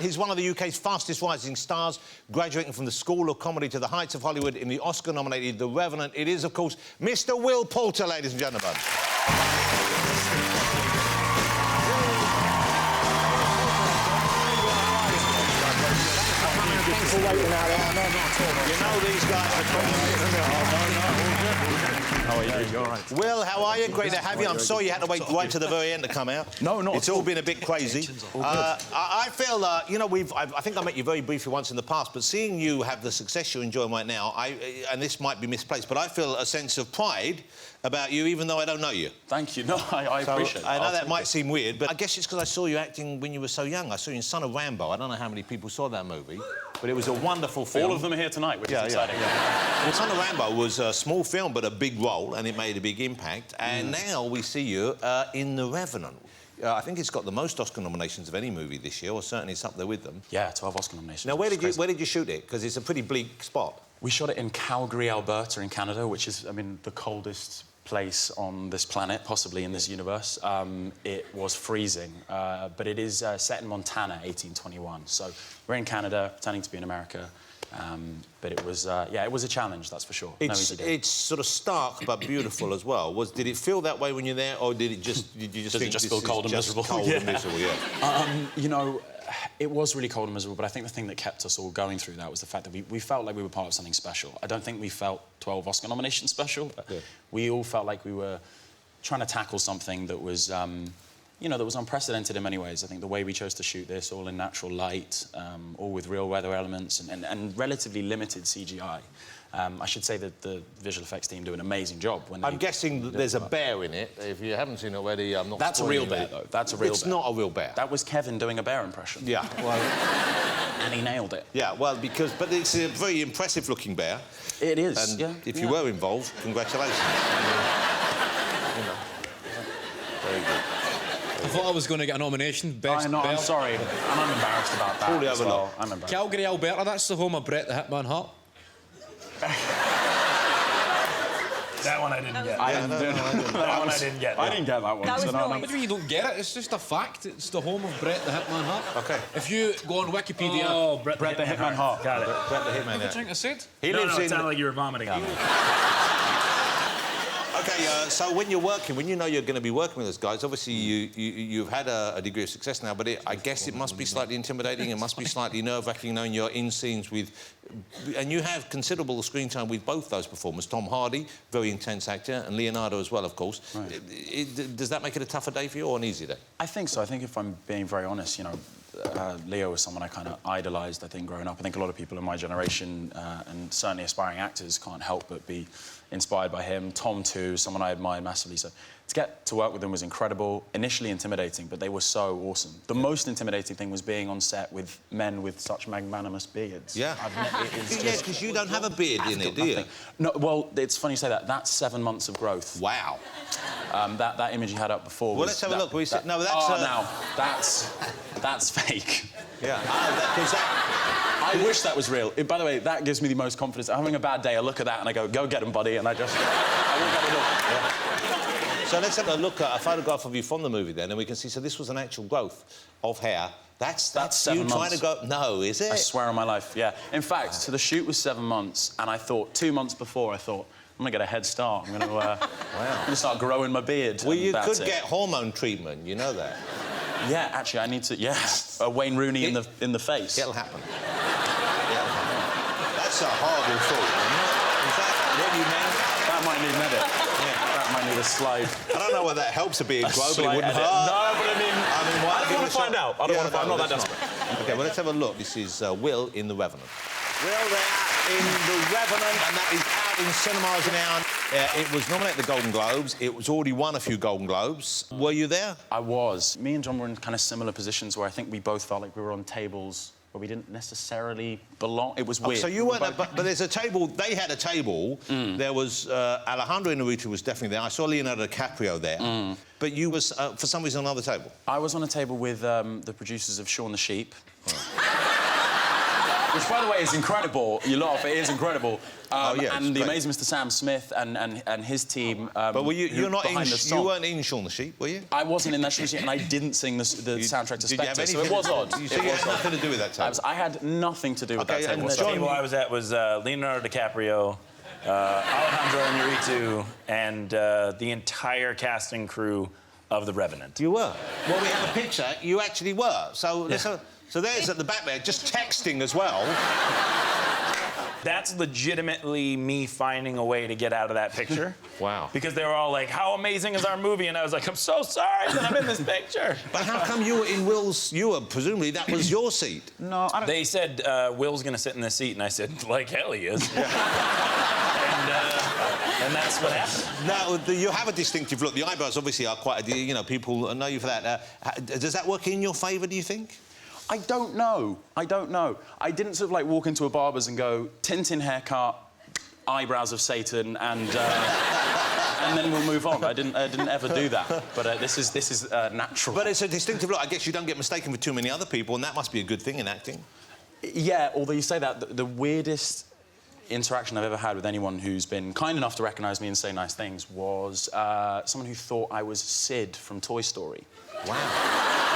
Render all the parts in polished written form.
He's one of the UK's fastest rising stars, graduating from the School of Comedy to the heights of Hollywood in the Oscar-nominated The Revenant. It is, of course, Mr. Will Poulter, ladies and gentlemen. Thanks for waiting out there. No, not at all. You know these guys are How are you doing? You all right? Will, how are you? Great to have you. I'm sorry you had to wait right to the very end to come out. No, not It's all been a bit crazy. I feel, you know, I think I met you very briefly once in the past, but seeing you have the success you're enjoying right now, and this might be misplaced, but I feel a sense of pride about you, even though I don't know you. Thank you. No, I appreciate it. I know that might seem weird, but I guess it's because I saw you acting when you were so young. I saw you in Son of Rambo. I don't know how many people saw that movie, but it was a wonderful film. All of them are here tonight, which is exciting. Well, Son of Rambo was a small film, but a big role, and it made a big impact. And now we see you in The Revenant. I think it's got the most Oscar nominations of any movie this year, or certainly it's up there with them. Yeah, 12 Oscar nominations. Now, where did you shoot it? Because it's a pretty bleak spot. We shot it in Calgary, Alberta, in Canada, which is, I mean, the coldest place on this planet, possibly in this universe. It was freezing, but it is set in Montana, 1821. So we're in Canada, pretending to be in America. But it was, yeah, it was a challenge, that's for sure. It's sort of stark but beautiful as well. Did it feel that way when you're there, or did you just Does it just feel cold and miserable? Cold and miserable, yeah. You know, it was really cold and miserable, but I think the thing that kept us all going through that was the fact that we felt like we were part of something special. I don't think we felt 12 Oscar nominations special, but we all felt like we were trying to tackle something that was, you know, that was unprecedented in many ways. I think the way we chose to shoot this, all in natural light, all with real weather elements and relatively limited CGI. I should say that the visual effects team do an amazing job. I'm guessing that there's a bear in it. If you haven't seen it already, I'm not... That's a real bear, though. That's a real bear. It's not a real bear. That was Kevin doing a bear impression. Yeah, well... And he nailed it. Yeah, well, but it's a very impressive-looking bear. It is, and yeah. if you were involved, congratulations. You know, very good. I thought I was going to get a nomination. Best bear. I'm sorry. I'm embarrassed about that. Fully overlooked. I'm embarrassed. Calgary, Alberta, that's the home of Bret the Hitman Hart. That one I didn't get. I didn't get that one. That was What do you mean you don't get it? It's just a fact. It's the home of Bret the Hitman Hart. OK. If you go on Wikipedia... Oh, Bret the Hitman Hart. Got it. Bret the Hitman, What do you think I said? He No, lives it in... sounded like you were vomiting on me. OK, so when you're working, when you know you're going to be working with those guys, obviously you've had a degree of success now, but I guess it must be slightly intimidating, it must be slightly nerve-wracking knowing you're in scenes with... And you have considerable screen time with both those performers, Tom Hardy, very intense actor, and Leonardo as well, of course. Right. Does that make it a tougher day for you or an easier day? I think so. I think if I'm being very honest, you know, Leo was someone I kind of idolised, I think, growing up. I think a lot of people in my generation, and certainly aspiring actors, can't help but be inspired by him. Tom, too, someone I admired massively. So to get to work with them was incredible. Initially intimidating, but they were so awesome. The most intimidating thing was being on set with men with such magnanimous beards. Yeah. Yes, because you don't have a beard in it, do you? No, well, it's funny you say that. That's 7 months of growth. Wow. That image you had up before Well, let's have a look. No, that's... now, that's fake. Yeah. I wish that was real. By the way, that gives me the most confidence. I'm having a bad day, I look at that and I go get him, buddy, and I won't get it up. Yeah. So let's have a look at a photograph of you from the movie then, and we can see, so this was an actual growth of hair. That's 7 months. Trying to go... No, is it? I swear on my life, yeah. In fact, so the shoot was 7 months, and I thought, 2 months before, I'm gonna get a head start. I'm gonna start growing my beard. Well, you could get hormone treatment, you know that. Yeah, actually, I need to... Yeah, Wayne Rooney in the face. It'll happen. That's a horrible thought. Is that what you meant? That might need an edit. Yeah, that might need a slide. I don't know whether that helps a beard grow, but it wouldn't hurt. No, but I don't want to find out. I'm not that desperate. OK, well, let's have a look. This is Will in The Revenant. Will there in The Revenant, and that is out in cinemas now. It was nominated at the Golden Globes. It was already won a few Golden Globes. Were you there? I was. Me and John were in kind of similar positions where I think we both felt like we were on tables where we didn't necessarily belong. It was weird. So you weren't... But there's a table... They had a table. There was... Alejandro Inarritu was definitely there. I saw Leonardo DiCaprio there. But you was, for some reason, on another table. I was on a table with the producers of Shaun The Sheep. Which, by the way, is incredible. You laugh, it is incredible. Yeah, and the great. amazing Mr. Sam Smith and his team. But were you're not in, behind the song. you weren't in Shaun the Sheep, were you? I wasn't in that Shaun the Sheep, and I didn't sing the soundtrack to Did you have Spectre, so anything? it was odd. So you had nothing to do with that table? I had nothing to do with Okay, that and table. The John, table I was at was Leonardo DiCaprio, Alejandro Inarritu, and the entire cast and crew of The Revenant. You were. Well, we have a picture. You actually were. So, so there's at the back there, just texting as well. That's legitimately me finding a way to get out of that picture. Wow. Because they were all like, how amazing is our movie? And I was like, I'm so sorry that I'm in this picture. But how come you were in Will's... You were, presumably, that was your seat. No, I don't... They said, Will's gonna sit in this seat, and I said, like hell he is. And that's what happened. Now, you have a distinctive look. The eyebrows obviously are quite... You know, people know you for that. Does that work in your favour, do you think? I don't know. I don't know. I didn't sort of like walk into a barber's and go, Tintin haircut, eyebrows of Satan, and then we'll move on. I didn't ever do that. But this is natural. But it's a distinctive look. I guess you don't get mistaken for too many other people, and that must be a good thing in acting. Yeah, although you say that, the weirdest interaction I've ever had with anyone who's been kind enough to recognise me and say nice things was someone who thought I was Sid from Toy Story. Wow.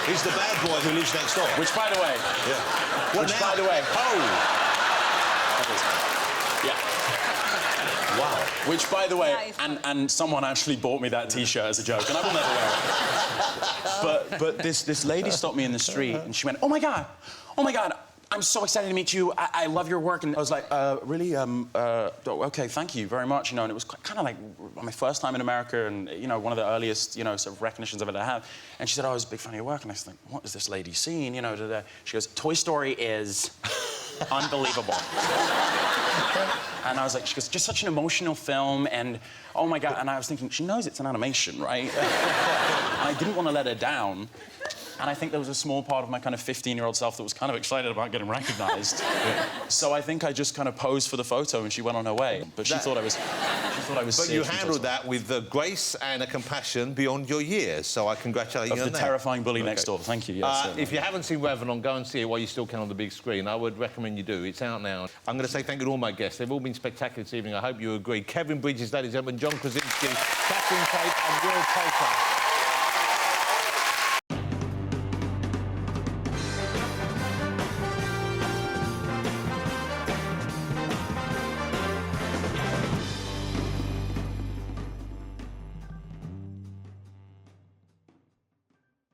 He's the bad boy who lives next door. Which, by the way... Yeah. Well, which, now, by the way... Oh! Yeah. Wow. Which, by the way, and someone actually bought me that T-shirt as a joke, and I will never wear it. But this lady stopped me in the street, and she went, oh, my God, I'm so excited to meet you. I love your work. And I was like, really? OK, thank you very much. You know, and it was kind of like my first time in America and, you know, one of the earliest, you know, sort of recognitions I've ever had. And she said, oh, I was a big fan of your work. And I was like, what is this lady seen? You know, she goes, Toy Story is unbelievable. And I was like, she goes, just such an emotional film. And, oh, my God. And I was thinking, she knows it's an animation, right? I didn't want to let her down. And I think there was a small part of my kind of 15-year-old self that was kind of excited about getting recognised. So I think I just kind of posed for the photo and she went on her way. But she thought I was... But you handled that with a grace and a compassion beyond your years, so I congratulate you on that. Of the terrifying bully next door. Thank you, yes. If you haven't seen Revenant, go and see it while you still can on the big screen. I would recommend you do. It's out now. I'm going to say thank you to all my guests. They've all been spectacular this evening. I hope you agree. Kevin Bridges, ladies and gentlemen, John Krasinski, Catherine Tate and Will Poulter.